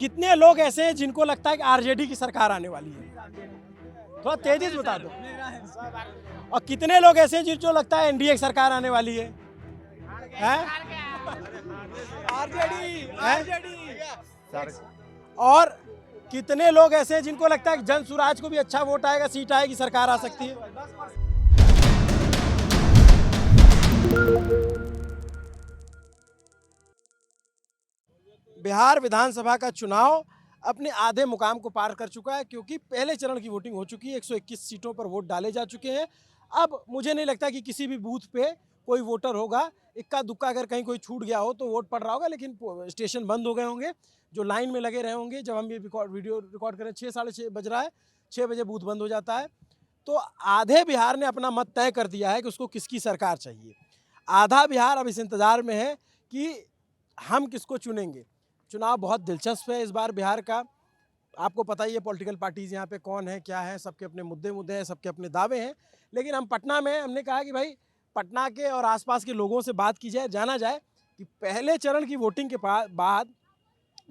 कितने लोग ऐसे हैं जिनको लगता है कि आरजेडी की सरकार आने वाली है? थोड़ा तेजी से बता दो। और कितने लोग ऐसे हैं जिनको लगता है एनडीए की सरकार आने वाली है? हैं? RJD RJD. और कितने लोग ऐसे हैं जिनको लगता है कि जन सुराज को भी अच्छा वोट आएगा, सीट आएगी, सरकार आ सकती है? बिहार विधानसभा का चुनाव अपने आधे मुकाम को पार कर चुका है, क्योंकि पहले चरण की वोटिंग हो चुकी है। 121 सीटों पर वोट डाले जा चुके हैं। अब मुझे नहीं लगता कि किसी भी बूथ पे कोई वोटर होगा, इक्का दुक्का अगर कहीं कोई छूट गया हो तो वोट पड़ रहा होगा, लेकिन स्टेशन बंद हो गए होंगे, जो लाइन में लगे रहे होंगे। जब हम ये वीडियो रिकॉर्ड करें 6 साढ़े 6 बज रहा है, 6 बजे बूथ बंद हो जाता है। तो आधे बिहार ने अपना मत तय कर दिया है कि उसको किसकी सरकार चाहिए। आधा बिहार अब इस इंतज़ार में है कि हम किसको चुनेंगे। चुनाव बहुत दिलचस्प है इस बार बिहार का। आपको पता ही है पॉलिटिकल पार्टीज़ यहाँ पे कौन है, क्या है, सबके अपने मुद्दे हैं, सबके अपने दावे हैं। लेकिन हम पटना में हमने कहा कि भाई पटना के और आसपास के लोगों से बात की जाए, जाना जाए कि पहले चरण की वोटिंग के बाद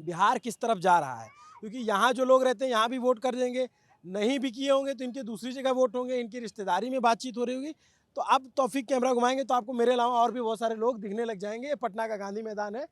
बिहार किस तरफ जा रहा है। क्योंकि यहाँ जो लोग रहते हैं यहाँ भी वोट कर देंगे, नहीं भी किए होंगे तो इनके दूसरी जगह वोट होंगे, इनकी रिश्तेदारी में बातचीत हो रही होगी। तो अब तौफीक कैमरा घुमाएंगे तो आपको मेरे अलावा और भी बहुत सारे लोग दिखने लग जाएंगे। पटना का गांधी मैदान है।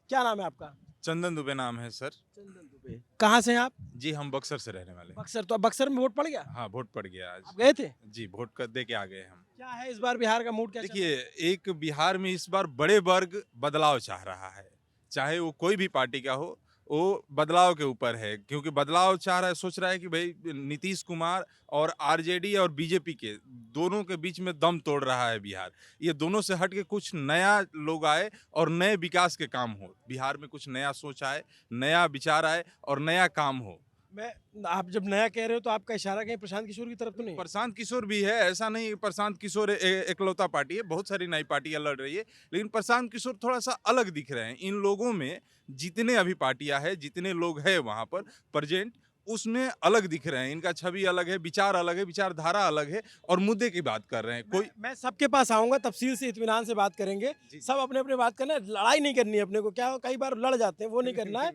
क्या नाम है आपका? चंदन दुबे नाम है सर। चंदन दुबे। कहाँ से हैं आप? जी हम बक्सर से रहने वाले हैं। बक्सर। तो अब बक्सर में वोट पड़ गया? हाँ वोट पड़ गया आज। आप गए थे? जी वोट कर दे के आ गए हम। क्या है इस बार बिहार का मूड, क्या चल रहा है? देखिए एक बिहार में इस बार बड़े वर्ग बदलाव चाह रहा है, चाहे वो कोई भी पार्टी का हो, वो बदलाव के ऊपर है। क्योंकि बदलाव चाह रहा है, सोच रहा है कि भाई नीतीश कुमार और आरजेडी और बीजेपी के दोनों के बीच में दम तोड़ रहा है बिहार। ये दोनों से हट के कुछ नया लोग आए और नए विकास के काम हो, बिहार में कुछ नया सोच आए, नया विचार आए और नया काम हो। मैं आप जब नया कह रहे हो तो आपका इशारा कहीं प्रशांत किशोर की तरफ तो नहीं? प्रशांत किशोर भी है, ऐसा नहीं कि प्रशांत किशोर एकलौता पार्टी है, बहुत सारी नई पार्टियां लड़ रही है, लेकिन प्रशांत किशोर थोड़ा सा अलग दिख रहे हैं। इन लोगों में जितने अभी पार्टियां हैं, जितने लोग हैं वहां पर प्रेजेंट, उसमें अलग दिख रहे हैं। इनका छवि अलग है, विचार अलग है, विचारधारा अलग है और मुद्दे की बात कर रहे हैं। मैं सबके पास आऊंगा, तफसील से इत्मीनान से बात करेंगे। सब अपने अपने बात करना है, लड़ाई नहीं करनी है अपने को। क्या कई बार लड़ जाते हैं, वो नहीं करना है।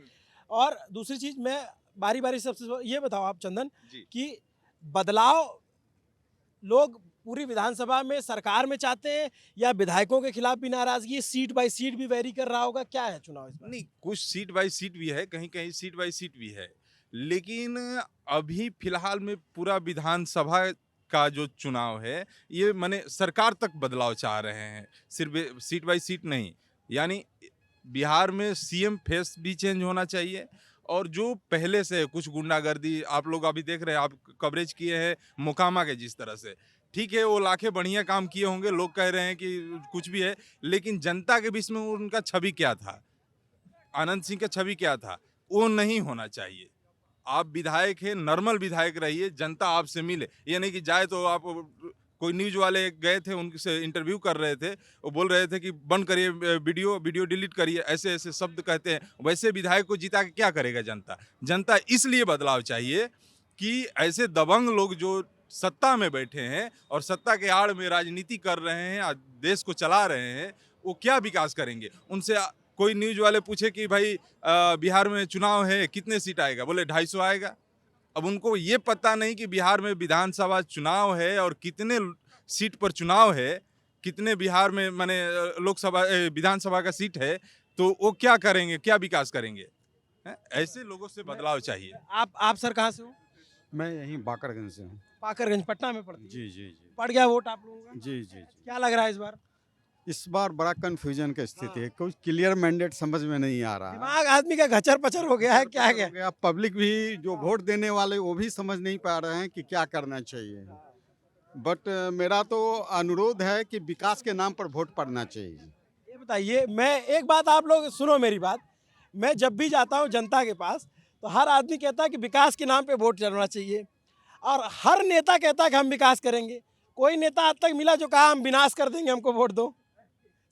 और दूसरी चीज, मैं बारी बारी सबसे ये बताओ आप चंदन कि बदलाव लोग पूरी विधानसभा में सरकार में चाहते हैं या विधायकों के खिलाफ भी नाराजगी, सीट बाय सीट भी वेरी कर रहा होगा, क्या है चुनाव इस बार? नहीं, कुछ सीट बाई सीट भी है, कहीं कहीं सीट बाई सीट भी है, लेकिन अभी फिलहाल में पूरा विधानसभा का जो चुनाव है, ये माने सरकार तक बदलाव चाह रहे हैं, सिर्फ सीट बाई सीट नहीं। यानी बिहार में सीएम फेस भी चेंज होना चाहिए और जो पहले से कुछ गुंडागर्दी आप लोग अभी देख रहे हैं, आप कवरेज किए हैं मोकामा के जिस तरह से, ठीक है वो लाखे बढ़िया काम किए होंगे, लोग कह रहे हैं कि कुछ भी है, लेकिन जनता के बीच में उनका छवि क्या था, आनंद सिंह का छवि क्या था, वो नहीं होना चाहिए। आप विधायक हैं, नॉर्मल विधायक रहिए, जनता आपसे मिले। ये नहीं कि जाए तो आप, कोई न्यूज वाले गए थे उनसे इंटरव्यू कर रहे थे, वो बोल रहे थे कि बंद करिए वीडियो डिलीट करिए, ऐसे ऐसे शब्द कहते हैं। वैसे विधायक को जिता के क्या करेगा जनता? जनता इसलिए बदलाव चाहिए कि ऐसे दबंग लोग जो सत्ता में बैठे हैं और सत्ता के आड़ में राजनीति कर रहे हैं, देश को चला रहे हैं, वो क्या विकास करेंगे? उनसे कोई न्यूज वाले पूछे कि भाई बिहार में चुनाव है, कितने सीट आएगा? बोले 250 आएगा। अब उनको ये पता नहीं कि बिहार में विधानसभा चुनाव है और कितने सीट पर चुनाव है, कितने बिहार में माने लोकसभा विधानसभा का सीट है, तो वो क्या करेंगे, क्या विकास करेंगे? ऐसे लोगों से बदलाव चाहिए। आप सर कहाँ से हो? मैं यहीं बाकरगंज से हूँ। पाकरगंज, पटना में पड़ती है। जी जी जी पड़ गया वोट आप लोगों का? जी जी जी। क्या लग रहा है इस बार? इस बार बड़ा कंफ्यूजन की स्थिति है, कुछ क्लियर मैंडेट समझ में नहीं आ रहा है। दिमाग आदमी का घचर पचर हो गया है, क्या हो क्या? गया, पब्लिक भी जो वोट देने वाले वो भी समझ नहीं पा रहे हैं कि क्या करना चाहिए। बट मेरा तो अनुरोध है कि विकास के नाम पर वोट पड़ना चाहिए। ये बताइए, मैं एक बात, आप लोग सुनो मेरी बात। मैं जब भी जाता हूँ जनता के पास तो हर आदमी कहता है कि विकास के नाम पे वोट चलना चाहिए, और हर नेता कहता है कि हम विकास करेंगे। कोई नेता आज तक मिला जो कहा हम विनाश कर देंगे, हमको वोट दो।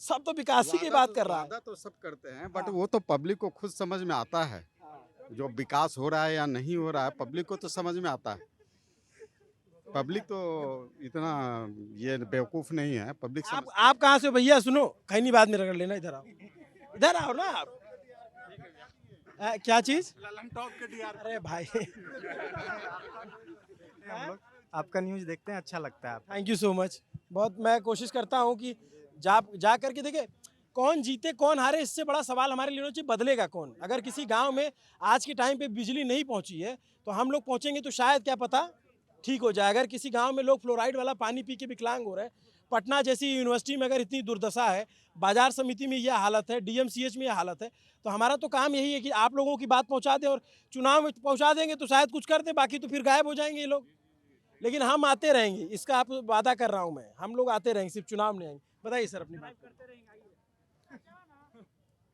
सब तो विकास ही की बात कर रहा है। वादा तो सब करते हैं, बट वो तो पब्लिक को खुद समझ में आता है जो विकास हो रहा है या नहीं हो रहा है, पब्लिक को तो समझ में आता है। पब्लिक तो इतना ये बेवकूफ नहीं है, पब्लिक आप कहाँ से हो भैया? सुनो, खैनी बाद में रगड़ लेना, इधर आओ, इधर आओ ना आप। क्या चीज? ललन टॉप के डीआर अरे भाई हम लोग आपका न्यूज़ देखते हैं, अच्छा लगता है आप। Thank you so much. बहुत मैं कोशिश करता हूँ कि जा करके देखे कौन जीते कौन हारे, इससे बड़ा सवाल हमारे लिए होना चाहिए बदलेगा कौन। अगर किसी गांव में आज के टाइम पे बिजली नहीं पहुंची है तो हम लोग पहुंचेंगे तो शायद क्या पता ठीक हो जाए। अगर किसी गांव में लोग फ्लोराइड वाला पानी पी के विकलांग हो रहे हैं, पटना जैसी यूनिवर्सिटी में अगर इतनी दुर्दशा है, बाजार समिति में यह हालत है, डीएमसीएच में यह हालत है, तो हमारा तो काम यही है कि आप लोगों की बात पहुंचा दें और चुनाव में पहुंचा देंगे तो शायद कुछ कर दें, बाकी तो फिर गायब हो जाएंगे ये लोग। लेकिन हम आते रहेंगे, इसका आप वादा कर रहा हूं मैं, हम लोग आते रहेंगे, सिर्फ चुनाव में आएंगे। बताइए सर अपनी बात।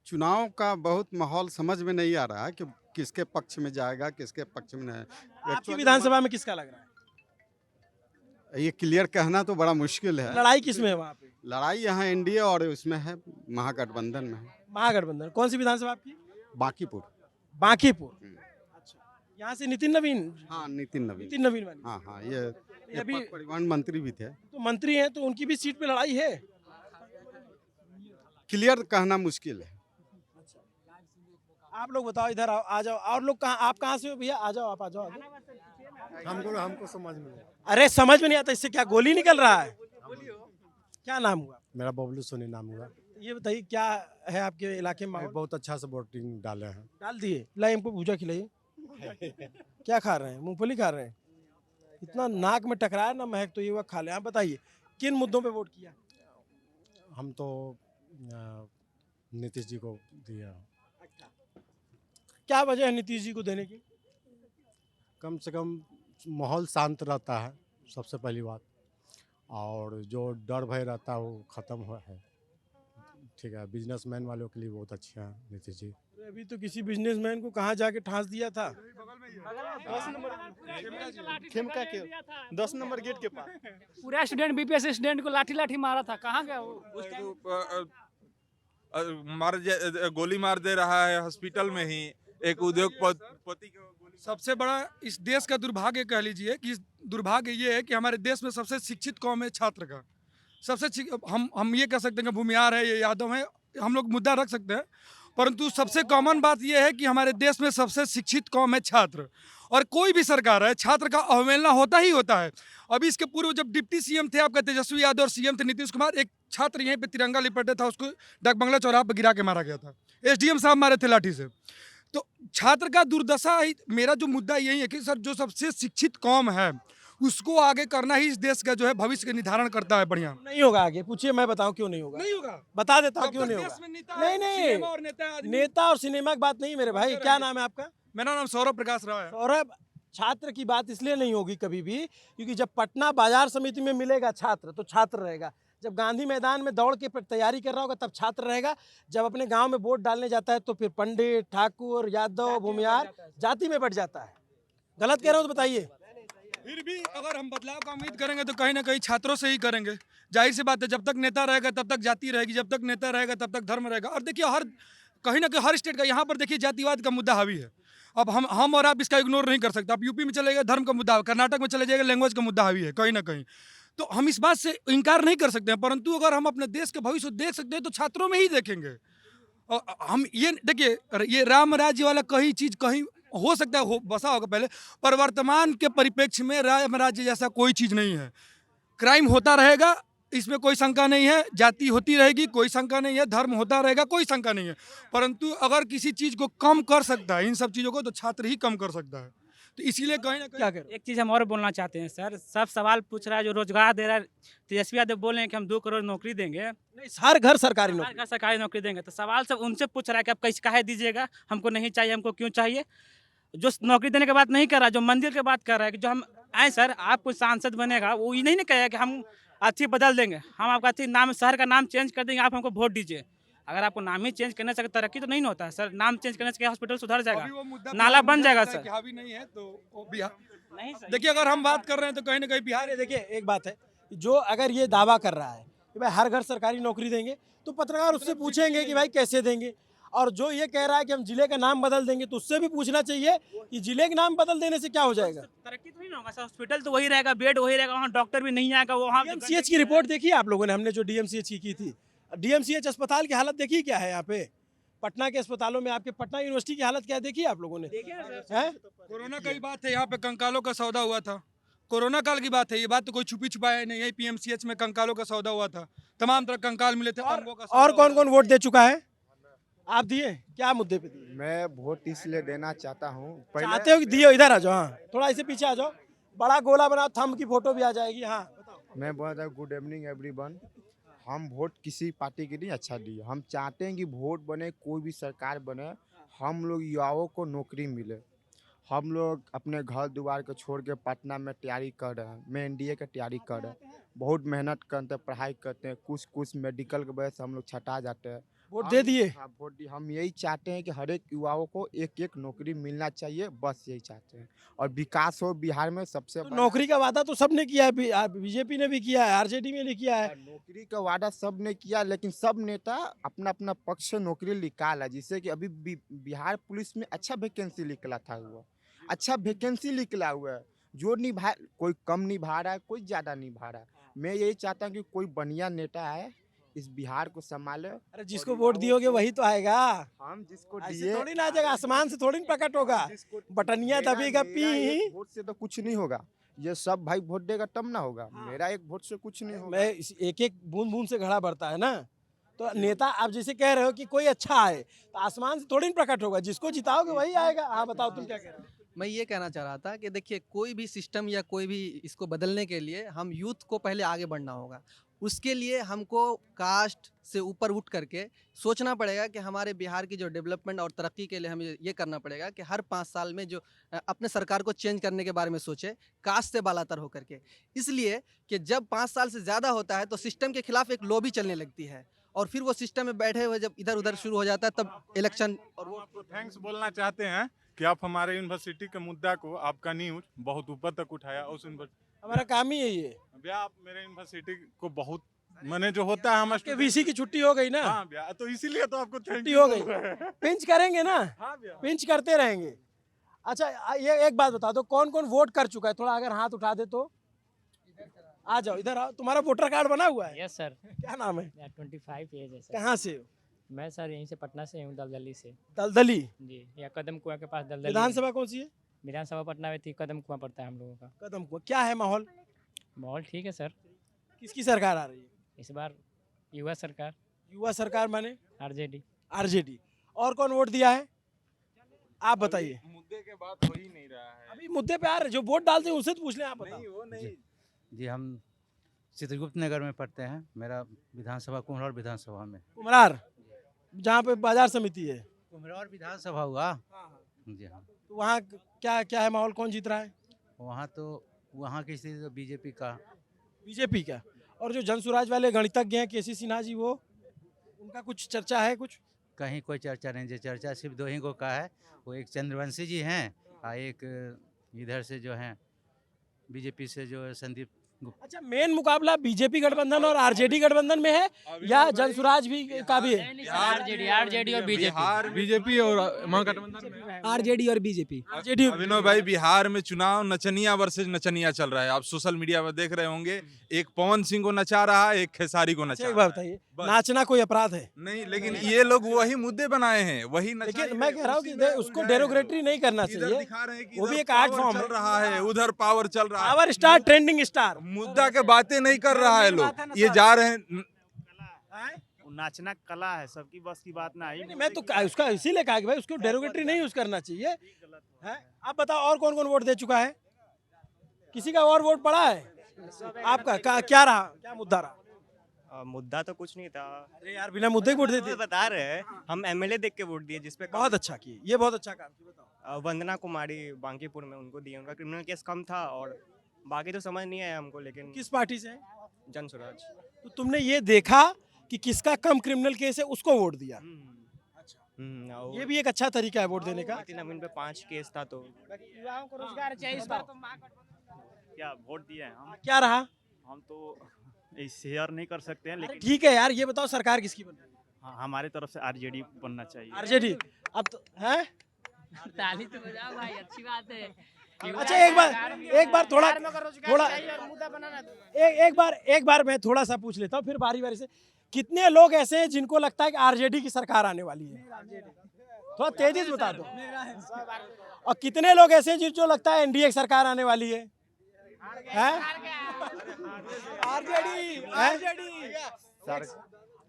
चुनाव का बहुत माहौल समझ में नहीं आ रहा है कि किसके पक्ष में जाएगा किसके पक्ष में नहीं। आपकी Actually, विधानसभा में किसका लग रहा है? ये क्लियर कहना तो बड़ा मुश्किल है। लड़ाई किस में है वहाँ पे? लड़ाई यहाँ एनडीए और उसमें है, महागठबंधन में है, महागठबंधन। कौन सी विधानसभा आपकी? बांकीपुर। बांकीपुर। हम्म। अच्छा, यहाँ से नितिन नवीन? हाँ, नितिन नवीन। नितिन नवीन वाली। हाँ हाँ, ये अभी परिवहन मंत्री भी थे। तो मंत्री हैं तो उनकी भी सीट पे लड़ाई है। क्लियर कहना मुश्किल है। आप लोग बताओ, इधर आओ, आ जाओ। और लोग कहाँ, आप कहाँ से हो भैया? आ जाओ, आप आ जाओ आगे। हमको समझ में नहीं। अरे समझ में नहीं आता, इससे क्या गोली निकल रहा है? क्या नाम हुआ? मेरा बबलू सोनी नाम हुआ। ये बताइए क्या है आपके इलाके में माहौल? बहुत अच्छा से वोटिंग डाले हैं। डाल दिए? लाई हमको भूजा खिलाइए। क्या खा रहे हैं? मूंगफली खा रहे हैं? इतना नाक में टकराया ना महक, तो ये हुआ खा ले। आप बताइए किन मुद्दों पे वोट किया? हम तो नीतीश जी को दिया। क्या वजह है नीतीश जी को देने की? कम से कम माहौल शांत रहता है, सबसे पहली बात, और जो डर भय रहता है वो ख़त्म हुआ है। ठीक है, बिजनेसमैन वालों के लिए बहुत अच्छे हैं नीतीश जी। अरे अभी तो किसी बिजनेसमैन को कहाँ जाके ठांस दिया था। 10 नंबर गेट के पास पूरा स्टूडेंट बीपीएस स्टूडेंट को लाठी लाठी मारा था। कहाँ गया वो? गोली मार दे रहा है हॉस्पिटल में ही एक उद्योगपति को। सबसे बड़ा इस देश का दुर्भाग्य कह लीजिए कि दुर्भाग्य ये है कि हमारे देश में सबसे शिक्षित कौम है छात्र का। हम ये कह सकते हैं कि भूमिहार है, ये यादव है, हम लोग मुद्दा रख सकते हैं, परंतु सबसे कॉमन बात यह है कि हमारे देश में सबसे शिक्षित कौम है छात्र। और कोई भी सरकार है, छात्र का अवहेलना होता ही होता है। अभी इसके पूर्व जब डिप्टी सीएम थे आपका तेजस्वी यादव और सीएम थे नीतीश कुमार, एक छात्र यहीं पे तिरंगा लिपटे था, उसको डाक बंगला चौराहा पर गिरा के मारा गया था। एसडीएम साहब मारे थे लाठी से। तो छात्र का दुर्दशा ही मेरा जो मुद्दा यही है कि सर जो सबसे शिक्षित कौम है उसको आगे करना ही इस देश का जो है भविष्य का निर्धारण करता है। बढ़िया नहीं होगा आगे, पूछिए, मैं बताऊं क्यों नहीं होगा। नहीं होगा, बता देता हूँ जब क्यों तक नहीं देश होगा। में नेता नहीं, है, नहीं। सिनेमा और नेता आदमी- नेता और सिनेमा की बात नहीं मेरे भाई। क्या नाम है आपका? मेरा नाम सौरभ प्रकाश राव है। सौरभ, छात्र की बात इसलिए नहीं होगी कभी भी क्योंकि जब पटना बाजार समिति में मिलेगा छात्र तो छात्र रहेगा। जब गांधी मैदान में दौड़ के तैयारी कर रहा होगा तब छात्र रहेगा। जब अपने गांव में वोट डालने जाता है तो फिर पंडित, ठाकुर, यादव, भूमिहार जाति में बढ़ जाता है। गलत कह रहा हूँ तो बताइए। फिर भी अगर हम बदलाव का उम्मीद करेंगे तो कहीं ना कहीं छात्रों से ही करेंगे। जाहिर सी बात है, जब तक नेता रहेगा तब तक जाति रहेगी, जब तक नेता रहेगा तब तक धर्म रहेगा। और देखिए कहीं ना कहीं हर स्टेट का यहाँ पर देखिए जातिवाद का मुद्दा हावी है। अब हम और आप इसका इग्नोर नहीं कर सकते। आप यूपी में चले गए, धर्म का मुद्दा, कर्नाटक में चले जाएगा, लैंग्वेज का मुद्दा हावी है कहीं ना कहीं। तो हम इस बात से इनकार नहीं कर सकते हैं, परंतु अगर हम अपने देश के भविष्य देख सकते हैं तो छात्रों में ही देखेंगे। और हम ये देखिए, ये राम राज्य वाला कहीं चीज़ कहीं हो सकता है, बसा होगा पहले, पर वर्तमान के परिप्रेक्ष्य में राम राज्य जैसा कोई चीज़ नहीं है। क्राइम होता रहेगा, इसमें कोई शंका नहीं है, जाति होती रहेगी, कोई शंका नहीं है, धर्म होता रहेगा, कोई शंका नहीं है, परंतु अगर किसी चीज़ को कम कर सकता है, इन सब चीज़ों को, तो छात्र ही कम कर सकता है। तो इसीलिए कहीं ना क्या कहीं करें? एक चीज़ हम और बोलना चाहते हैं सर, सब सवाल पूछ रहा है, जो रोजगार दे रहा है तेजस्वी यादव बोल रहे हैं कि हम 2 करोड़ नौकरी देंगे, नहीं, हर घर सरकारी हर नौकरी। घर सरकारी नौकरी देंगे। तो सवाल सब उनसे पूछ रहा है कि आप कैसे काहे दीजिएगा, हमको नहीं चाहिए, हमको क्यों चाहिए। जो नौकरी देने की बात नहीं कर रहा है, जो मंदिर की बात कर रहा है कि जो हम आए सर, आप कोई सांसद बनेगा, वो ये नहीं ना कहेगा कि हम अथी बदल देंगे, हम आपका अथी नाम, शहर का नाम चेंज कर देंगे, आप हमको वोट दीजिए। अगर आपको नाम ही चेंज करने से तरक्की तो नहीं होता है सर। नाम चेंज करने से हॉस्पिटल सुधर अभी जाएगा, वो मुद्दा नाला बन जाएगा मुद्दा है सर। कि हावी नहीं है, तो वो बिहार नहीं सर। देखिए, अगर हम बात कर रहे हैं तो कहीं ना कहीं बिहार अरे देखिए, एक बात है कि जो अगर ये दावा कर रहा है कि भाई हर घर सरकारी नौकरी देंगे, तो पत्रकार उससे पूछेंगे कि भाई कैसे देंगे। और जो ये कह रहा है कि हम जिले का नाम बदल देंगे, तो उससे भी पूछना चाहिए कि जिले के नाम बदल देने से क्या हो जाएगा। तरक्की तो नहीं होगा सर, हॉस्पिटल तो वही रहेगा, बेड वही रहेगा, वहाँ डॉक्टर भी नहीं आएगा, वहाँ डीएमसीएच की रिपोर्ट देखी आप लोगों ने? हमने जो डीएमसीएच की थी, डीएमसीएच अस्पताल की हालत देखी क्या है यहाँ पे? पटना के अस्पतालों में, आपके पटना यूनिवर्सिटी की हालत क्या है देखी आप लोगों ने? हैं? कोरोना का ही बात है, यहाँ पे कंकालों का सौदा हुआ था। कोरोना काल की बात है, ये बात तो कोई छुपी छुपाई नहीं है। पीएमसीएच में कंकालों का सौदा हुआ था, तमाम तरह कंकाल मिले थे, अंगों का सौदा और हुआ कौन था। कौन वोट दे चुका है? आप दिए? क्या मुद्दे पे दिए? मैं वोट इसलिए देना चाहता हूँ चाहते हो कि दिए? इधर आ जाओ, हाँ थोड़ा ऐसे पीछे आ जाओ, बड़ा गोला बनाओ, थंब की फोटो भी आ जाएगी। हाँ बताओ। मैं बोल रहा हूँ गुड इवनिंग एवरीवन। हम वोट किसी पार्टी के लिए अच्छा दिए, हम चाहते हैं कि वोट बने, कोई भी सरकार बने, हम लोग युवाओं को नौकरी मिले। हम लोग अपने घर द्वार को छोड़ के पटना में तैयारी कर रहे हैं, मैं एनडीए की तैयारी कर रहे हैं, बहुत मेहनत करते हैं, पढ़ाई करते हैं, कुछ मेडिकल की वजह से हम लोग छटा जाते हैं। वोट दे दिए? हाँ वोट दिए। हम यही चाहते हैं कि हर एक युवाओं को एक एक नौकरी मिलना चाहिए, बस यही चाहते हैं, और विकास हो बिहार में सबसे तो बड़ा। नौकरी का वादा तो सबने किया है, बीजेपी ने भी किया है, आरजेडी में ने किया है। नौकरी का वादा सब ने किया, लेकिन सब नेता अपना अपना पक्ष से नौकरी निकाला। जिससे कि अभी बिहार पुलिस में अच्छा वैकेंसी निकला था, हुआ अच्छा वैकेंसी निकला हुआ है, जो निभा, कोई कम निभा रहा है, कोई ज़्यादा निभा रहा है। मैं यही चाहता हूँ कि कोई बढ़िया नेता आए, इस बिहार को संभाले। अरे जिसको वोट दियोगे वही तो आएगा, हम जिसको ऐसे दिए, थोड़ी ना आ जाएगा, आसमान से थोड़ी ना प्रकट होगा, बटनिया दबेगा मेरा पी। एक वोट से तो कुछ नहीं होगा, ये सब भाई वोट देगा तब ना होगा। मेरा एक वोट से कुछ नहीं होगा। मैं एक एक बूंद बूंद से घड़ा बढ़ता है ना, तो नेता आप जैसे कह रहे हो कि कोई अच्छा आए, तो आसमान से थोड़ी ना प्रकट होगा, जिसको जिताओगे वही आएगा। हाँ बताओ तुम क्या कह रहे हो? मैं ये कहना चाह रहा था कि देखिए, कोई भी सिस्टम या कोई भी इसको बदलने के लिए हम यूथ को पहले आगे बढ़ना होगा। उसके लिए हमको कास्ट से ऊपर उठ करके सोचना पड़ेगा कि हमारे बिहार की जो डेवलपमेंट और तरक्की के लिए हमें ये करना पड़ेगा कि हर 5 साल में जो अपने सरकार को चेंज करने के बारे में सोचे, कास्ट से बालातर होकर के। इसलिए कि जब 5 साल से ज़्यादा होता है तो सिस्टम के खिलाफ एक लॉबी चलने लगती है, और फिर वो सिस्टम में बैठे हुए जब इधर उधर शुरू हो जाता है तब इलेक्शन। और वो आपको थैंक्स बोलना चाहते हैं कि आप हमारे यूनिवर्सिटी के मुद्दा को, आपका न्यूज बहुत ऊपर तक उठाया। उस हमारा काम ही यही है। भैया आप मेरे यूनिवर्सिटी को बहुत, मैंने जो होता है हम कि वीसी की छुट्टी हो गई ना, हाँ भैया, तो इसीलिए तो आपको थैंक छुट्टी यू हो गई, पिंच करेंगे ना, हाँ भैया। पिंच करते रहेंगे। अच्छा ये एक बात बता दो, कौन कौन वोट कर चुका है? थोड़ा अगर हाथ उठा दे तो आ जाओ, इधर आओ। तुम्हारा वोटर कार्ड बना हुआ है? Yes sir. क्या नाम है? 25 एज है सर। कहाँ से हो? मैं सर यहीं से पटना से हूँ, दलदली से। दलदली? जी, या कदम कुआं के पास दलदली। विधानसभा कौन सी है? विधानसभा पटना में थी, कदम कुआं पड़ता है हम लोगों का। कदम कुआं। क्या है माहौल? माहौल ठीक है सर। किसकी सरकार आ रही है इस बार? युवा सरकार। युवा सरकार माने आरजेडी। आरजेडी। और कौन वोट दिया है आप बताइए? मुद्दे के बाद हो ही नहीं रहा है। अभी मुद्दे पे आ रहे, जो वोट डालते हैं उनसे तो पूछ लें, आप बताओ। नहीं वो नहीं। जी हम चित्रगुप्त नगर में पढ़ते हैं, मेरा विधानसभा कुम्हरौर विधानसभा में। कुम्हरार, जहाँ पे बाजार समिति है? कुम्हरौर विधानसभा हुआ। जी हाँ। तो वहाँ क्या क्या है माहौल, कौन जीत रहा है? वहाँ की स्थिति तो बीजेपी का। बीजेपी का। और जो जनसुराज वाले गणितज्ञ हैं केसी सिन्हा जी, वो उनका कुछ चर्चा है? कुछ कहीं कोई चर्चा नहीं, जो चर्चा सिर्फ दो ही को का है, वो एक चंद्रवंशी जी हैं और एक इधर से जो हैं बीजेपी से जो संदीप गुप्ता। अच्छा, मेन मुकाबला बीजेपी गठबंधन और आरजेडी गठबंधन में है या जनसुराज भी का भी है? आरजेडी और बिहार बीजेपी और महागठबंधन में आरजेडी और बीजेपी। आरजेडी। अभिनव भाई, बिहार में चुनाव नचनिया वर्सेज नचनिया चल रहा है। आप सोशल मीडिया पर देख रहे होंगे, एक पवन सिंह को नचा रहा है, एक खेसारी को नचा एक रहा बात है। बताइए, बस। नाचना कोई अपराध है? नहीं, लेकिन ये लोग वही मुद्दे बनाए हैं, वही नचाई लेकिन है, मैं कह रहा हूँ कि उसी में उसको उलझाए हैं डेरोग्रेटरी लोग। नहीं करना इधर चाहिए, दिखा रहे हैं कि वो भी इधर एक आर्ट पावर फॉर्म चल है। रहा है, उधर पावर चल रहा है। पावर स्टार, ट्रेंडिंग स्टार, मुद्दा के बातें नहीं कर रहा है लोग, ये जा रहे हैं। नाचना कला है, सबकी बस की बात ना है। मैं तो उसका इसीलिए कहा कि भाई उसको डेरोगेटरी नहीं यूज करना चाहिए है। आप बताओ और कौन कौन वोट दे चुका है? किसी का और वोट पड़ा है? आपका क्या रहा, क्या मुद्दा रहा? मुद्दा तो कुछ नहीं था। अरे यार, बिना मुद्दे के वोट दे दिए। बता रहे हैं, हम एमएलए देख के वोट दिए, जिसपे बहुत अच्छा किए, ये बहुत अच्छा काम किया। बताओ। वंदना कुमारी बांकीपुर में, उनको दिए। उनका क्रिमिनल केस कम था, और बाकी तो समझ नहीं आया हमको, लेकिन किस पार्टी से है? जनसुराज। तो तुमने ये देखा कि किसका कम क्रिमिनल केस है, उसको वोट दिया। ये भी एक अच्छा तरीका है वोट देने का। नवीन पे 5 केस था, तो युवाओं को रोजगार चाहिए, इस बार तो क्या वोट दिए हैं हम? क्या रहा? हम तो शेयर नहीं कर सकते हैं, लेकिन ठीक है यार, ये बताओ सरकार किसकी बन रही है? हमारे तरफ से आरजेडी बनना चाहिए। आरजेडी। अब तो है। ताली तो बजाओ भाई, अच्छी बात है। अच्छा एक बार थोड़ा एक बार मैं थोड़ा सा पूछ लेता हूँ, फिर बारी बारी से। कितने लोग ऐसे हैं जिनको लगता है कि आरजेडी की सरकार आने वाली है? थोड़ा तेजी से बता दो। और कितने लोग ऐसे हैं जिनको लगता है एनडीए की सरकार आने वाली है? आरजेडी।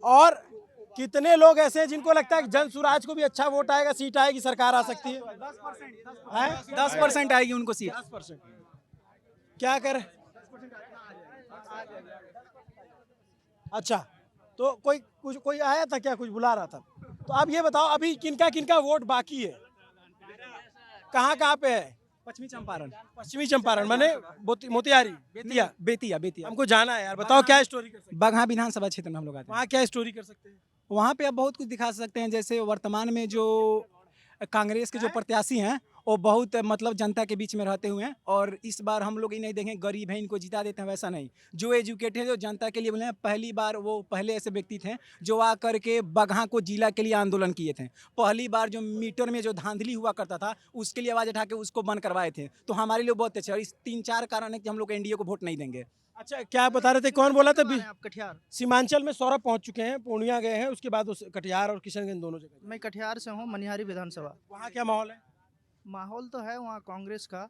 और कितने लोग ऐसे हैं जिनको लगता है कि जन सुराज को भी अच्छा वोट आएगा, सीट आएगी, सरकार आ सकती है? 10% आएगी उनको सीट। 10%। क्या कर? अच्छा, तो कोई आया था क्या? कुछ बुला रहा था? तो आप ये बताओ अभी किनका किनका वोट बाकी है? कहाँ पे है? पश्चिमी चंपारण, पश्चिमी चंपारण माने मोतिहारी, बेतिया। बेतिया हमको जाना है यार, बताओ क्या स्टोरी कर सकते हैं? बगहा विधानसभा क्षेत्र में हम लोग आते हैं। वहाँ क्या स्टोरी कर सकते हैं? वहाँ पे आप बहुत कुछ दिखा सकते हैं, जैसे वर्तमान में जो कांग्रेस के जो प्रत्याशी हैं वो बहुत मतलब जनता के बीच में रहते हुए हैं, और इस बार हम लोग ये नहीं देखें गरीब हैं इनको जिता देते हैं, वैसा नहीं। जो एजुकेटेड है, जो जनता के लिए बोले हैं, पहली बार वो पहले ऐसे व्यक्ति थे जो आ करके बगहा को जिला के लिए आंदोलन किए थे। पहली बार जो मीटर में जो धांधली हुआ करता था उसके लिए आवाज़ उठा के उसको बंद करवाए थे। तो हमारे लिए बहुत अच्छा है। इस 3-4 कारण है कि हम लोग एनडीए को वोट नहीं देंगे। अच्छा, क्या बता रहे थे? कौन बोला था? आप कटिहार। सीमांचल में सौरभ पहुंच चुके हैं, पूर्णिया गए हैं, उसके बाद कटिहार और किशनगंज दोनों जगह। मैं कटिहार से हूँ, मनिहारी विधानसभा। वहाँ क्या माहौल है? माहौल तो है वहाँ कांग्रेस का,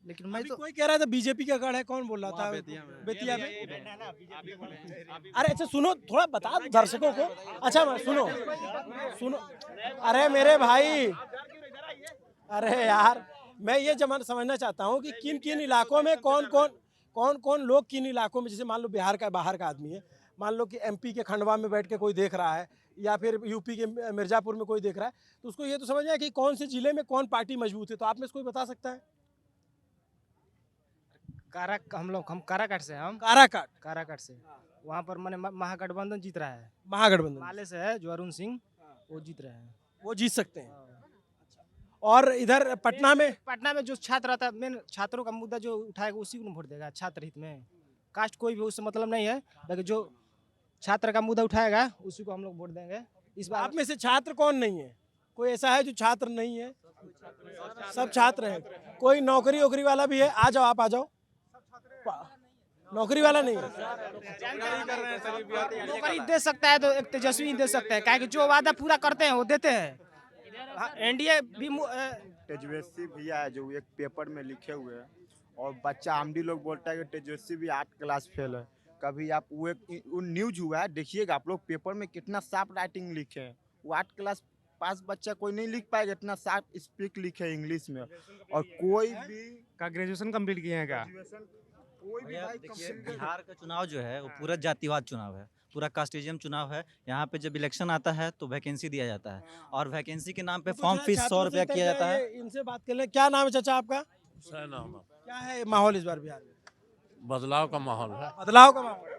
लेकिन मैं अभी तो कोई कह रहा था बीजेपी का गढ़ है, कौन बोल रहा था? बेतिया में। अरे अच्छा सुनो, थोड़ा बता दो दर्शकों को। अच्छा सुनो, अरे मेरे भाई, अरे यार मैं ये समझना चाहता हूँ कि किन किन इलाकों में कौन कौन लोग किन इलाकों में, जैसे मान लो बिहार का बाहर का आदमी है, मान लो कि एमपी के खंडवा में बैठ के कोई देख रहा है, या फिर यूपी के मिर्जापुर में कोई देख रहा है, तो उसको ये तो समझना है कि कौन से जिले में कौन पार्टी मजबूत है। तो आप में से कोई बता सकता है? हम काराकाट से हैं। हम काराकाट से वहाँ पर मैंने महागठबंधन जीत रहा है। महागठबंधन माले से है जो अरुण सिंह, वो जीत रहे हैं। वो जीत सकते हैं। और इधर पटना में जो छात्र रहता है, मेन छात्रों का मुद्दा जो उठाएगा उसी को वोट देगा। छात्र हित में कास्ट कोई भी उससे मतलब नहीं है, लेकिन जो छात्र का मुद्दा उठाएगा उसी को हम लोग वोट देंगे इस बार। आप में से छात्र कौन नहीं है? कोई ऐसा है जो छात्र नहीं है? सब छात्र हैं। कोई नौकरी वोकरी वाला भी है? आ जाओ, आप आ जाओ। नौकरी वाला नहीं है? नौकरी दे सकता है तो एक तेजस्वी दे सकता है, क्या कि जो वादा पूरा करते हैं वो देते हैं। एनडीए भी तेजस्वी भैया है जो एक पेपर में लिखे हुए हैं, और बच्चा हम भी लोग बोलता है कि तेजस्वी भी 8 क्लास फेल है। कभी आप वो न्यूज हुआ है देखिएगा आप लोग, पेपर में कितना साफ राइटिंग लिखे हैं। वो 8 क्लास पास बच्चा कोई नहीं लिख पाएगा, इतना साफ स्पीक लिखे है इंग्लिश में। और कोई भी का ग्रेजुएशन कंप्लीट किए हैं, का कोई भी भाई देखिए, बिहार का चुनाव जो है वो पूरा जातिवाद चुनाव है, पूरा कास्टिज्म चुनाव है। यहाँ पे जब इलेक्शन आता है तो वैकेंसी दिया जाता है, और वैकेंसी के नाम पे फॉर्म फीस 100 रुपया किया जाता है। इनसे बात कर ले। क्या नाम है चाचा आपका? क्या है माहौल इस बार बिहार में? बदलाव का माहौल है। बदलाव का माहौल।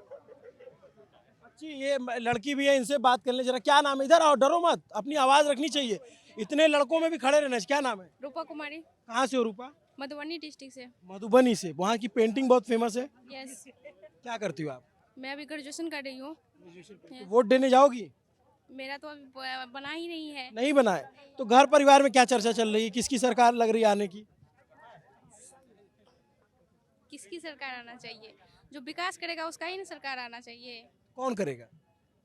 अच्छी ये लड़की भी है, इनसे बात कर ले जरा। क्या नाम है? इधर आओ, डरो मत, अपनी आवाज रखनी चाहिए। इतने लड़कों में भी खड़े रहना चाहिए। क्या नाम है? रूपा कुमारी। कहाँ से हो रूपा? मधुबनी डिस्ट्रिक्ट से। मधुबनी से। वहाँ की पेंटिंग बहुत फेमस है। यस। क्या करती हो आप? मैं अभी ग्रेजुएशन कर रही हूँ। वोट देने जाओगी? मेरा तो अभी बना ही नहीं है। नहीं बनाए तो घर परिवार में क्या चर्चा चल रही है? किसकी सरकार लग रही है आने की? किसकी सरकार आना चाहिए? जो विकास करेगा उसका ही ना सरकार आना चाहिए। कौन करेगा?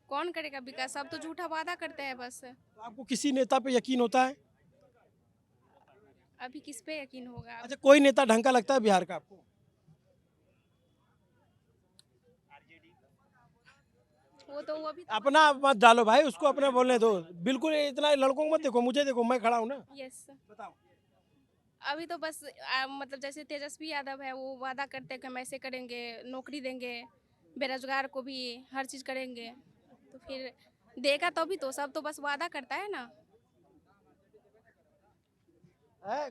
कौन करेगा विकास? सब तो झूठा वादा करते हैं बस। तो आपको किसी नेता पे यकीन होता है? अभी किस पे यकीन होगा? अच्छा, कोई नेता ढंग का लगता है बिहार का आपको? वो तो अपना मत डालो भाई, उसको अपना बोलने दो। बिल्कुल इतना लड़कों को मत देखो, मुझे देखो, मैं खड़ा हूँ ना। यस। बताओ। अभी तो बस मतलब जैसे तेजस्वी यादव है, वो वादा करते हैं कि हम ऐसे करेंगे, नौकरी देंगे, बेरोजगार को भी हर चीज़ करेंगे। तो फिर देगा तभी तो, सब तो बस वादा करता है ना।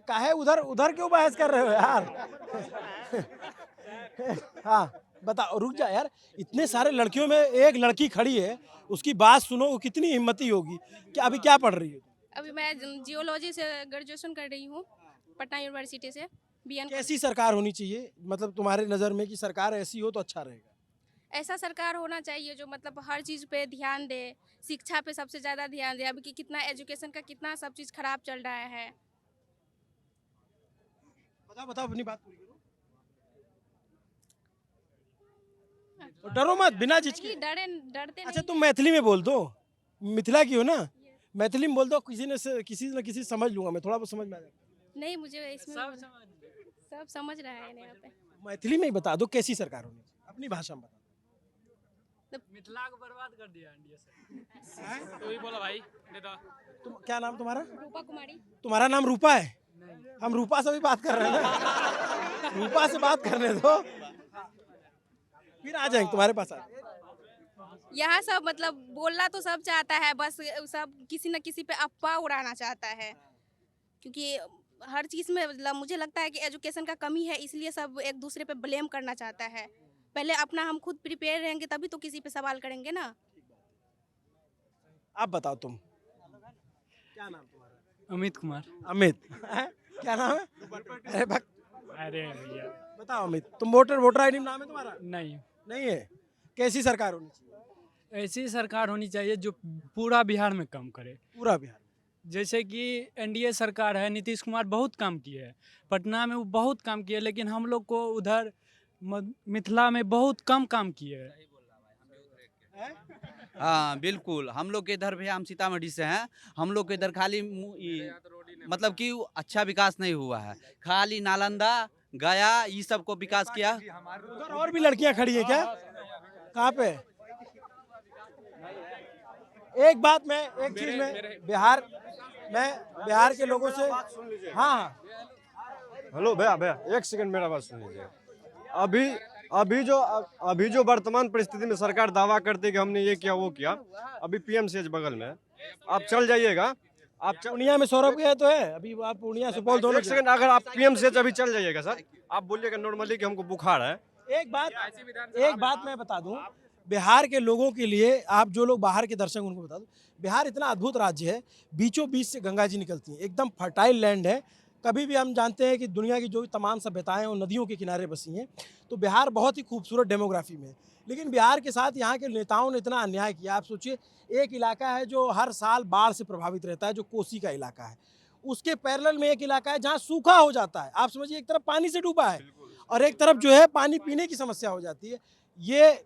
काहे उधर क्यों बहस कर रहे हो यार? हाँ बताओ, रुक जा यार। इतने सारे लड़कियों में एक लड़की खड़ी है, उसकी बात सुनो, वो कितनी हिम्मती होगी। क्या अभी क्या पढ़ रही हो? अभी मैं जियोलॉजी से ग्रेजुएशन कर रही हूँ, पटना यूनिवर्सिटी से। कैसी सरकार होनी चाहिए मतलब तुम्हारे नज़र में, कि सरकार ऐसी हो तो अच्छा रहेगा? ऐसा सरकार होना चाहिए जो मतलब हर चीज़ पे ध्यान दे, शिक्षा पे सबसे ज़्यादा ध्यान दे। अभी कितना एजुकेशन का कितना सब चीज़ खराब चल रहा है। बताओ अपनी बात पूरी करो। तो डरो मत बिना झिझके। नहीं डरते अच्छा नहीं तुम मैथिली में बोल दो, मिथिला की हो ना, मैथिली में बोल दो, किसी न किसी समझ लूंगा मैं, थोड़ा बहुत समझ में आ जाएगा। नहीं मुझे इसमें सब समझ रहा है यहाँ पे। मैथिली में ही बता दो कैसी सरकार होनी चाहिए, अपनी भाषा में बता मिथिला को बर्बाद कर दिया एनडीए से। तो ही बोला भाई नेता। तुम क्या नाम तुम्हारा? रूपा कुमारी। तुम्हारा नाम रूपा है? हम रूपा से भी बात कर रहे हैं ना, रूपा से बात करने दो, फिर आ जाएंगे तुम्हारे पास। यहाँ सब मतलब बोलना तो सब चाहता है, बस सब किसी न किसी पे अफवाह उड़ाना चाहता है, क्योंकि हर चीज़ में मतलब मुझे लगता है कि एजुकेशन का कमी है, इसलिए सब एक दूसरे पे ब्लेम करना चाहता है। पहले अपना हम खुद प्रिपेयर रहेंगे तभी तो किसी पे सवाल करेंगे ना। आप बताओ तुम, क्या नाम तुम्हारा? अमित कुमार। अमित क्या नाम है? अरे भैया बताओ अमित, तुम वोटर आईडी में नाम है तुम्हारा? नहीं, नहीं है। कैसी सरकार होनी चाहिए? ऐसी सरकार होनी चाहिए जो पूरा बिहार में काम करे। पूरा बिहार? जैसे कि एनडीए सरकार है, नीतीश कुमार बहुत काम किए हैं, पटना में वो बहुत काम किए, लेकिन हम लोग को उधर मिथिला में बहुत कम काम किए हैं। हाँ बिल्कुल, हम लोग के इधर भी, हम सीतामढ़ी से हैं, हम लोग के इधर खाली मतलब कि अच्छा विकास नहीं हुआ है, खाली नालंदा गया ये सब को विकास किया। उधर और भी लड़कियां खड़ी है क्या? कहाँ पे? एक बात मैं, एक चीज में बिहार के लोगों से, हाँ हेलो भैया एक सेकंड मेरा बात सुन लीजिए। अभी जो वर्तमान परिस्थिति में सरकार दावा करती है कि हमने ये किया वो किया, अभी पीएमसीएच बगल में है, आप चल जाइएगा। आप पूर्णिया में सौरभ गया तो है, अभी आप पूर्णिया सुपौल दोनों। एक सेकंड, अगर आप पीएमसीएच अभी चल जाइएगा सर, आप बोलिएगा नॉर्मली कि हमको बुखार है। एक बात मैं बता दूं, बिहार के लोगों के लिए, आप जो लोग बाहर के दर्शक उनको बता दूं, बिहार इतना अद्भुत राज्य है, बीचों बीच से गंगा जी निकलती हैं, एकदम फर्टाइल लैंड है। कभी भी हम जानते हैं कि दुनिया की जो तमाम सभ्यताएं हैं वो नदियों के किनारे बसी हैं, तो बिहार बहुत ही खूबसूरत डेमोग्राफी में है। लेकिन बिहार के साथ यहाँ के नेताओं ने इतना अन्याय किया। आप सोचिए, एक इलाका है जो हर साल बाढ़ से प्रभावित रहता है, जो कोसी का इलाका है, उसके पैरेलल में एक इलाका है जहाँ सूखा हो जाता है। आप समझिए, एक तरफ पानी से डूबा है और एक तरफ जो है पानी पीने की समस्या हो जाती है। ये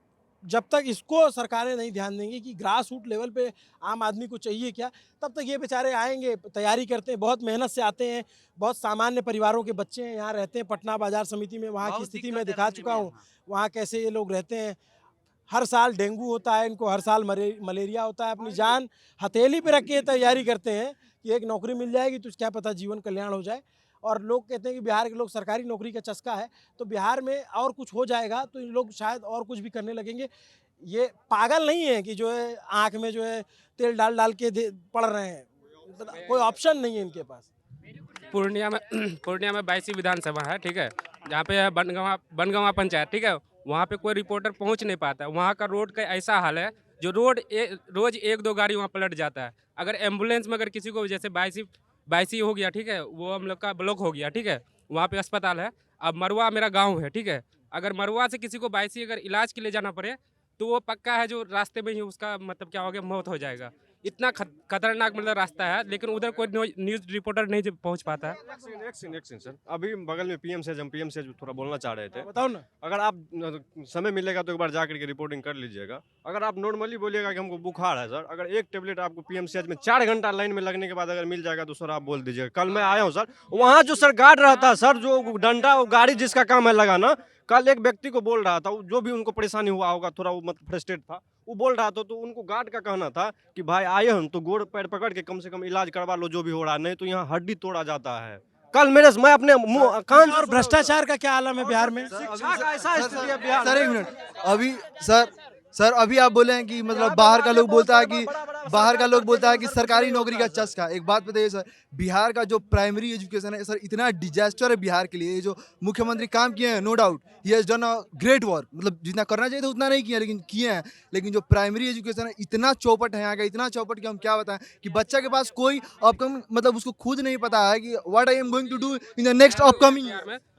जब तक इसको सरकारें नहीं ध्यान देंगी कि ग्रास रूट लेवल पे आम आदमी को चाहिए क्या, तब तक ये बेचारे आएंगे, तैयारी करते हैं, बहुत मेहनत से आते हैं, बहुत सामान्य परिवारों के बच्चे हैं, यहाँ रहते हैं। पटना बाजार समिति में वहाँ की स्थिति मैं दिखा चुका हूँ, वहाँ कैसे ये लोग रहते हैं। हर साल डेंगू होता है इनको, हर साल मलेरिया होता है। अपनी जान हथेली पे रख के तैयारी करते हैं कि एक नौकरी मिल जाएगी तो क्या पता जीवन कल्याण हो जाए। और लोग कहते हैं कि बिहार के लोग सरकारी नौकरी का चस्का है, तो बिहार में और कुछ हो जाएगा तो इन लोग शायद और कुछ भी करने लगेंगे। ये पागल नहीं है कि जो है आँख में जो है तेल डाल के पड़ रहे हैं, कोई ऑप्शन नहीं है इनके पास। पूर्णिया में 22वीं विधानसभा है, ठीक है, जहाँ पे बनगांवा पंचायत, ठीक है, वहाँ पे कोई रिपोर्टर पहुँच नहीं पाता। वहाँ का रोड का ऐसा हाल है, जो रोज 1-2 गाड़ी वहाँ पलट जाता है। अगर एम्बुलेंस में अगर किसी को जैसे 22 हो गया, ठीक है, वो हम लोग का ब्लॉक हो गया, ठीक है, वहाँ पे अस्पताल है। अब मरुआ मेरा गांव है, ठीक है, अगर मरुआ से किसी को 22 अगर इलाज के लिए जाना पड़े तो वो पक्का है जो रास्ते में ही उसका मतलब क्या हो गया, मौत हो जाएगा। इतना खतरनाक मतलब रास्ता है, लेकिन उधर कोई न्यूज़ रिपोर्टर नहीं पहुंच पाता है। एक सेकंड सर, अभी बगल में पीएमसीएच, हम पीएमसीएच थोड़ा बोलना चाह रहे थे। बताओ ना। अगर आप समय मिलेगा तो एक बार जाकर के रिपोर्टिंग कर लीजिएगा। अगर आप नॉर्मली बोलिएगा कि हमको बुखार है सर, अगर एक टेबलेट आपको पीएमसीएच में 4 घंटा लाइन में लगने के बाद अगर मिल जाएगा तो सर आप बोल दीजिएगा। कल मैं आया हूँ सर, वहाँ जो सर गार्ड रहता है सर, जो डंडा गाड़ी जिसका काम है लगाना, कल एक व्यक्ति को बोल रहा था, जो भी उनको परेशानी हुआ होगा, थोड़ा वो मतलब फ्रस्ट्रेट था, वो बोल रहा था, तो उनको गार्ड का कहना था कि भाई आए हम तो गोड़ पैर पकड़ के कम से कम इलाज करवा लो जो भी हो रहा है, नहीं तो यहाँ हड्डी तोड़ा जाता है। कल मैं अपने मुंह कान। और भ्रष्टाचार का क्या आलम है बिहार में? शिक्षा का ऐसा स्थिति है बिहार। सर एक मिनट, अभी सर अभी आप बोले हैं कि मतलब बाहर का लोग बोलता है कि सरकारी नौकरी का चस्का। एक बात बताइए सर, बिहार का जो प्राइमरी एजुकेशन है सर, इतना डिजास्टर है बिहार के लिए। ये जो मुख्यमंत्री काम किए हैं, no doubt he has done a great work, मतलब जितना करना चाहिए था उतना नहीं किया, लेकिन किए हैं। लेकिन जो प्राइमरी एजुकेशन है इतना चौपट है यहाँ का, इतना चौपट कि हम क्या बताएं, कि बच्चा के पास कोई अपकमिंग मतलब उसको खुद नहीं पता है कि what I am going to do in the next upcoming.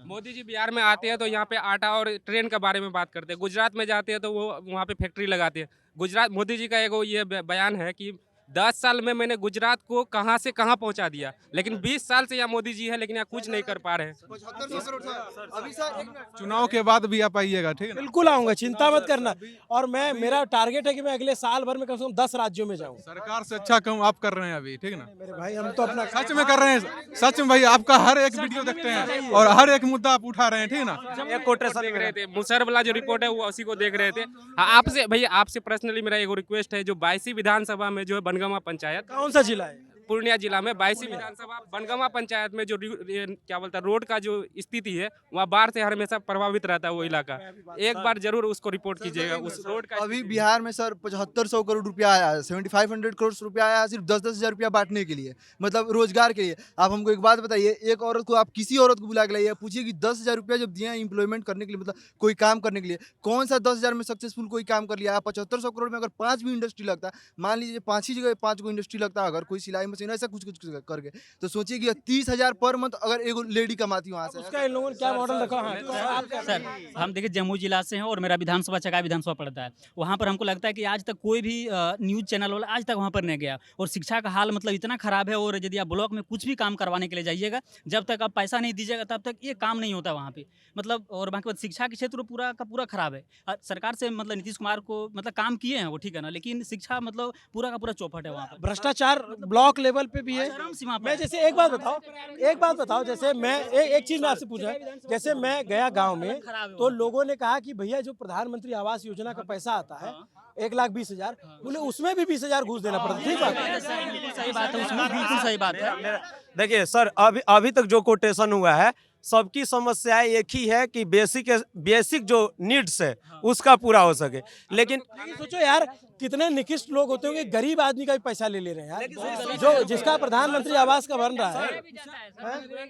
Modi ji Bihar में आते हैं तो यहाँ पे आटा और ट्रेन के बारे में बात करते हैं। गुजरात में जाते हैं तो वो वहाँ पे फैक्ट्री लगाते हैं। गुजरात मोदी जी का एक ये बयान है कि 10 साल में मैंने गुजरात को कहाँ से कहाँ पहुँचा दिया, लेकिन 20 साल से यहाँ मोदी जी है, लेकिन यहाँ कुछ नहीं कर पा रहे हैं। 7500 करोड़ था। अभी सर चुनाव के बाद भी आप आइएगा, ठीक है ना? बिल्कुल आऊंगा, चिंता मत करना। और मेरा टारगेट है कि मैं अगले साल भर में कम से कम 10 राज्यों में जाऊं। सरकार से अच्छा काम आप कर रहे हैं अभी, ठीक है ना? मेरे भाई हम तो अपना सच में कर रहे हैं, सच में भाई आपका हर एक वीडियो देखते हैं और हर एक मुद्दा आप उठा रहे हैं, ठीक है ना? एक कोटेशन देख रहे थे, मुसहर वाला जो रिपोर्ट है वो उसी को देख रहे थे। हाँ, आपसे भैया, आपसे पर्सनली मेरा एक रिक्वेस्ट है, जो 22 विधानसभा में जो है बनगामा पंचायत, कौन सा जिला है? पूर्णिया जिला में 22 विधानसभा बनगामा पंचायत में जो क्या बोलता है रोड का जो स्थिति है, वहाँ बाढ़ से हमेशा प्रभावित रहता है वो इलाका। एक बार जरूर उसको रिपोर्ट कीजिएगा उस रोड का। अभी बिहार में सर 7500 करोड़ रुपया आया है, 7500 करोड़ रुपया आया है सिर्फ 10-10 हज़ार रुपया बांटने के लिए, मतलब रोजगार के लिए। आप हमको एक बात बताइए, एक औरत को आप किसी औरत को बुला के लाइए, पूछिए कि 10,000 रुपया जब दिए एम्प्लॉयमेंट करने के लिए, मतलब कोई काम करने के लिए, कौन सा 10,000 में सक्सेसफुल कोई काम कर लिया? 7500 करोड़ में अगर 5 भी इंडस्ट्री लगता, मान लीजिए 5 ही जगह 5 को इंडस्ट्री लगता, अगर कोई सिलाई मशीन ऐसा कुछ करके, तो सोचिए कि 30,000 पर मंथ अगर एक लेडी कमाती वहाँ से। उसका इन लोगों ने क्या मॉडल रखा है? सर हम देखिए जम्मू जिला से हैं और मेरा विधानसभा चकाई विधानसभा पड़ता है। वहाँ पर हमको लगता है कि आज तक कोई भी न्यूज़ चैनल वाला आज तक वहाँ पर नहीं गया। और शिक्षा का हाल मतलब इतना ख़राब है, और यदि आप ब्लॉक में कुछ भी काम करवाने के लिए जाइएगा, जब तक आप पैसा नहीं दीजिएगा तब तक ये काम नहीं होता वहाँ पे, मतलब। और बाकी बात शिक्षा के क्षेत्र पूरा का पूरा ख़राब है। सरकार से मतलब नीतीश कुमार को मतलब काम किए हैं वो, ठीक है ना, लेकिन शिक्षा मतलब पूरा का पूरा चौपट है वहाँ पर। भ्रष्टाचार ब्लॉक लेवल पे भी है। चरम सीमा पर मैं जैसे एक बात बताओ, जैसे मैं एक चीज मैं आपसे पूछा, जैसे मैं गया गांव में तो लोगों ने कहा कि भैया जो प्रधानमंत्री आवास योजना का पैसा आता है 1,20,000, बोले उसमें भी 20,000 घूस देना पड़ता है। ठीक बात है, सही बात है, उसमें बिल्कुल सही बात है। देखिए सर, अभी तक जो कोटेशन हुआ है, सबकी समस्या एक ही है कि बेसिक जो नीड्स है उसका पूरा हो सके। लेकिन सोचो यार, कितने निकृष्ट लोग होते होंगे, गरीब आदमी का भी पैसा ले रहे हैं यार, जो जिसका प्रधानमंत्री आवास का बन रहा है।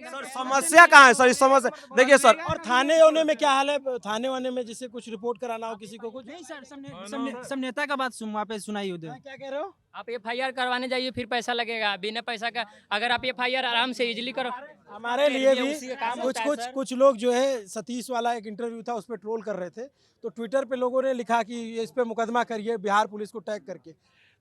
सर समस्या कहाँ है सर? इस समस्या देखिए सर, और थाने वाने में क्या हाल है? थाने वाने में जैसे कुछ रिपोर्ट कराना हो किसी को, कुछ नहीं सर, सब नेता का बात वहाँ पे सुनाई उधर। क्या कह रहे हो? आप FIR करवाने जाइए, फिर पैसा लगेगा, बिना पैसा का अगर आप FIR आराम से इजीली करो। हमारे लिए भी कुछ लोग जो है, सतीश वाला एक इंटरव्यू था उस पर ट्रोल कर रहे थे, तो ट्विटर पे लोगों ने लिखा कि इस पे मुकदमा करिए बिहार पुलिस को टैग करके।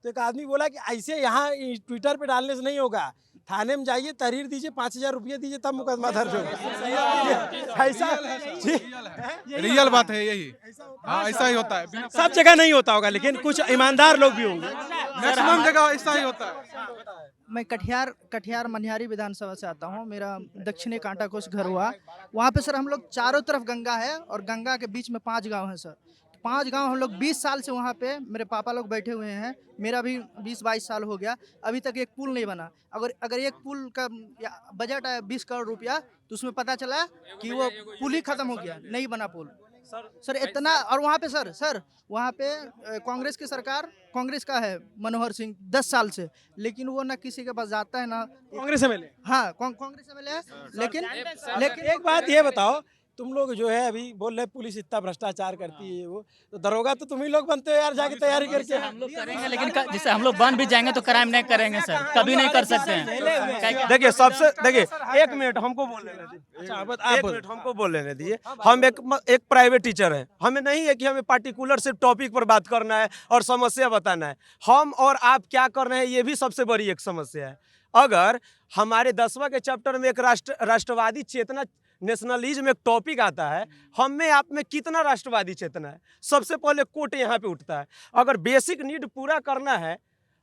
तो एक आदमी बोला कि ऐसे यहाँ ट्विटर पे डालने से नहीं होगा, थाने में जाइए, तहरीर दीजिए, 5,000 रुपये दीजिए, तब मुकदमा दर्ज होगा। ऐसा रियल बात है यही। हाँ, ऐसा ही होता है। सब जगह नहीं होता होगा, लेकिन कुछ ईमानदार लोग भी होंगे। मैक्सिमम जगह ऐसा ही होता है। मैं कटिहार मनिहारी विधानसभा से आता हूँ। मेरा दक्षिणी कांटाकोश घर हुआ। वहाँ पे सर हम लोग चारों तरफ गंगा है और गंगा के बीच में 5 गांव हैं सर। 5 गांव हम लोग 20 साल से वहाँ पे, मेरे पापा लोग बैठे हुए हैं, मेरा भी 20-22 साल हो गया, अभी तक एक पुल नहीं बना। अगर एक पुल का बजट है 20 करोड़ रुपया, तो उसमें पता चला कि वो पुल ही खत्म हो गया, नहीं बना पुल सर इतना। और वहाँ पे सर वहाँ पे कांग्रेस की सरकार, कांग्रेस का है मनोहर सिंह 10 साल से, लेकिन वो ना किसी के पास जाता है ना कांग्रेस एमएलए। हाँ, कांग्रेस एमएलए है, लेकिन एक बात ये बताओ, तुम लोग जो है अभी बोल रहे पुलिस इतना भ्रष्टाचार करती है, वो तो दरोगा तो तुम ही लोग बनते हो यार, जाके तैयारी करके। हम लोग करेंगे, लेकिन जैसे हम लोग बन भी जाएंगे तो क्राइम नहीं करेंगे सर, कभी नहीं कर सकते हैं। देखिए देखिए 1 मिनट हमको बोल लेने दीजिए। 1 मिनट हमको बोल लेने दीजिए। हम एक प्राइवेट टीचर हैं, हमें नहीं है कि हमें पार्टिकुलर सिर्फ टॉपिक पर बात करना है और समस्या बताना है। हम और आप क्या कर रहे हैं ये भी सबसे बड़ी एक समस्या है। अगर हमारे 10वां के चैप्टर में एक राष्ट्रवादी चेतना, नेशनलिज्म एक टॉपिक आता है, हम में आप में कितना राष्ट्रवादी चेतना है, सबसे पहले कोट यहाँ पे उठता है। अगर बेसिक नीड पूरा करना है,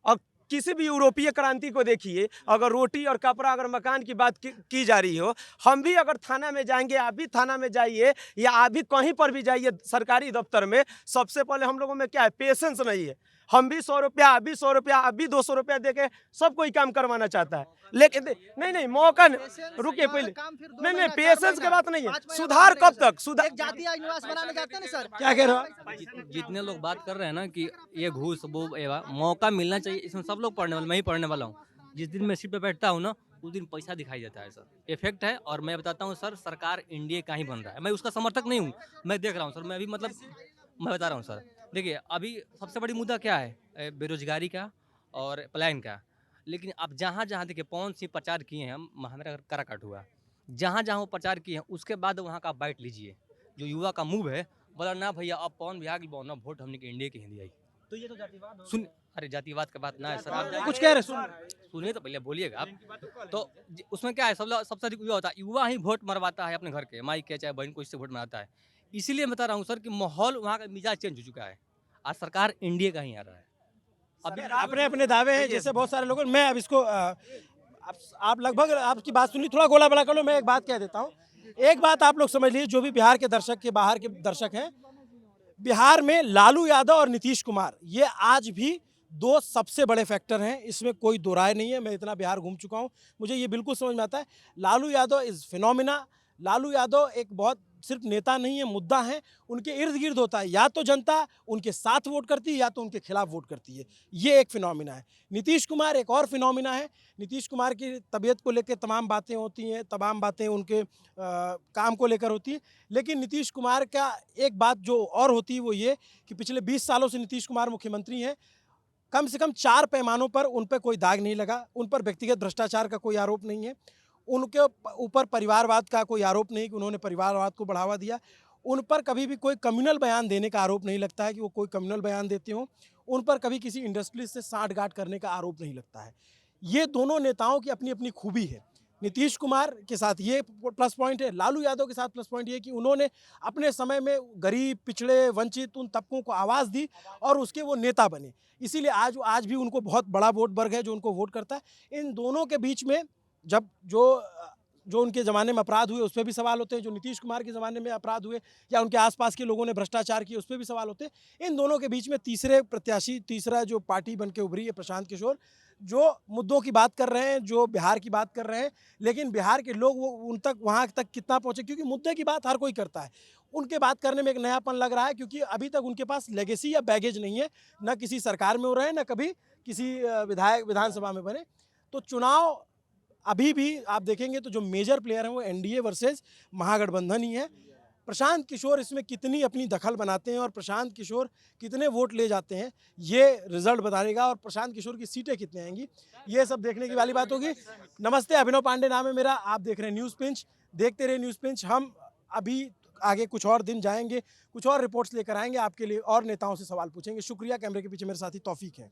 अब किसी भी यूरोपीय क्रांति को देखिए, अगर रोटी और कपड़ा, अगर मकान की बात की जा रही हो, हम भी अगर थाना में जाएंगे, आप भी थाना में जाइए या आप भी कहीं पर भी जाइए सरकारी दफ्तर में, सबसे पहले हम लोगों में क्या है, पेशेंस नहीं है। हम भी 100 रुपया, आप भी 100 रुपया, आप भी 200 रुपया देके सब कोई काम करवाना चाहता है, लेकिन नहीं मौका रुकिए पहले, नहीं पेशेंस की बात नहीं है। सुधार कब तक? सुधार जातीय निवास बनाने जाते हैं ना सर। क्या कह रहे हो? जितने लोग बात कर रहे हैं ना कि ये घूस वो मौका मिलना चाहिए, इसमें सब लोग पढ़ने वाले, मैं ही पढ़ने वाला हूँ। जिस दिन मैं सीट पे बैठता हूँ ना, उस दिन पैसा दिखाई देता है सर, इफेक्ट है। और मैं बताता हूँ सर, सरकार एनडीए का ही बन रहा है, मैं उसका समर्थक नहीं हूँ, मैं देख रहा हूँ सर, मैं अभी मतलब मैं बता रहा हूँ सर। देखिए अभी सबसे बड़ी मुद्दा क्या है, बेरोजगारी का और पलायन का। लेकिन अब जहाँ देखिए पवन सिंह प्रचार किए हैं, हमारा काराकाट हुआ, जहाँ वो प्रचार किए हैं, उसके बाद वहाँ का बाइट लीजिए। जो युवा का मूव है, बोला ना भैया अब पवन बिहार की ना वोट हमने के एनडीए के हिंदी आई, तो ये तो जातिवाद सुन अरे जातिवाद का बात ना है सर, आप कुछ कह रहे सुन सुनिए तो पहले बोलिएगा आप। तो उसमें क्या है, सबसे अधिक युवा होता है, युवा ही वोट मरवाता है अपने घर के, माई के चाहे बहन को, इससे वोट मरवाता है। इसीलिए बता रहा हूँ सर कि माहौल वहाँ का मिजाज चेंज हो चुका है। आज सरकार एनडीए का ही आ रहा है। अभी आपने अपने दावे हैं जैसे बहुत सारे लोगों, मैं अब इसको आप लगभग आपकी बात सुनी, थोड़ा गोला बड़ा कर लो, मैं एक बात कह देता हूँ। एक बात आप लोग समझ लीजिए, जो भी बिहार के दर्शक के बाहर के दर्शक हैं, बिहार में लालू यादव और नीतीश कुमार ये आज भी दो सबसे बड़े फैक्टर हैं, इसमें कोई दो राय नहीं है। मैं इतना बिहार घूम चुका हूं, मुझे ये बिल्कुल समझ में आता है। Lalu Yadav is phenomena. लालू यादव एक बहुत सिर्फ नेता नहीं है, मुद्दा है। उनके इर्द गिर्द होता है, या तो जनता उनके साथ वोट करती है या तो उनके खिलाफ वोट करती है। ये एक फिनोमिना है। नीतीश कुमार एक और फिनोमिना है। नीतीश कुमार की तबीयत को लेकर तमाम बातें होती हैं, तमाम बातें उनके काम को लेकर होती है। लेकिन नीतीश कुमार का एक बात जो और होती है वो ये कि पिछले 20 सालों से नीतीश कुमार मुख्यमंत्री हैं। कम से कम 4 पैमानों पर उन पर कोई दाग नहीं लगा। उन पर व्यक्तिगत भ्रष्टाचार का कोई आरोप नहीं है। उनके ऊपर परिवारवाद का कोई आरोप नहीं कि उन्होंने परिवारवाद को बढ़ावा दिया। उन पर कभी भी कोई कम्युनल बयान देने का आरोप नहीं लगता है कि वो कोई कम्युनल बयान देते हों। उन पर कभी किसी इंडस्ट्री से साठगांठ करने का आरोप नहीं लगता है। ये दोनों नेताओं की अपनी अपनी खूबी है। नीतीश कुमार के साथ ये प्लस पॉइंट है, लालू यादव के साथ प्लस पॉइंट ये कि उन्होंने अपने समय में गरीब, पिछड़े, वंचित उन तबकों को आवाज़ दी और उसके वो नेता बने। इसीलिए आज भी उनको बहुत बड़ा वोट वर्ग है जो उनको वोट करता है। इन दोनों के बीच में जब जो उनके ज़माने में अपराध हुए उस पर भी सवाल होते हैं, जो नीतीश कुमार के ज़माने में अपराध हुए या उनके आसपास के लोगों ने भ्रष्टाचार किए उस पर भी सवाल होते हैं। इन दोनों के बीच में तीसरा जो पार्टी बन के उभरी है प्रशांत किशोर, जो मुद्दों की बात कर रहे हैं, जो बिहार की बात कर रहे हैं। लेकिन बिहार के लोग वो उन तक वहाँ तक कितना पहुँचे, क्योंकि मुद्दे की बात हर कोई करता है। उनके बात करने में एक नयापन लग रहा है, क्योंकि अभी तक उनके पास लेगेसी या बैगेज नहीं है, न किसी सरकार में हो रहे हैं, न कभी किसी विधानसभा में बने। तो चुनाव अभी भी आप देखेंगे तो जो मेजर प्लेयर हैं वो एनडीए वर्सेस महागठबंधन ही है। प्रशांत किशोर इसमें कितनी अपनी दखल बनाते हैं और प्रशांत किशोर कितने वोट ले जाते हैं, ये रिजल्ट बताएगा। और प्रशांत किशोर की सीटें कितने आएंगी, ये सब देखने की वाली बात होगी। नमस्ते, अभिनव पांडे नाम है मेरा, आप देख रहे हैं न्यूज़ पिंच। देखते रहे न्यूज़ पिंच। हम अभी आगे कुछ और दिन जाएंगे, कुछ और रिपोर्ट्स लेकर आएंगे आपके लिए और नेताओं से सवाल पूछेंगे। शुक्रिया। कैमरे के पीछे मेरे साथी तौफीक हैं।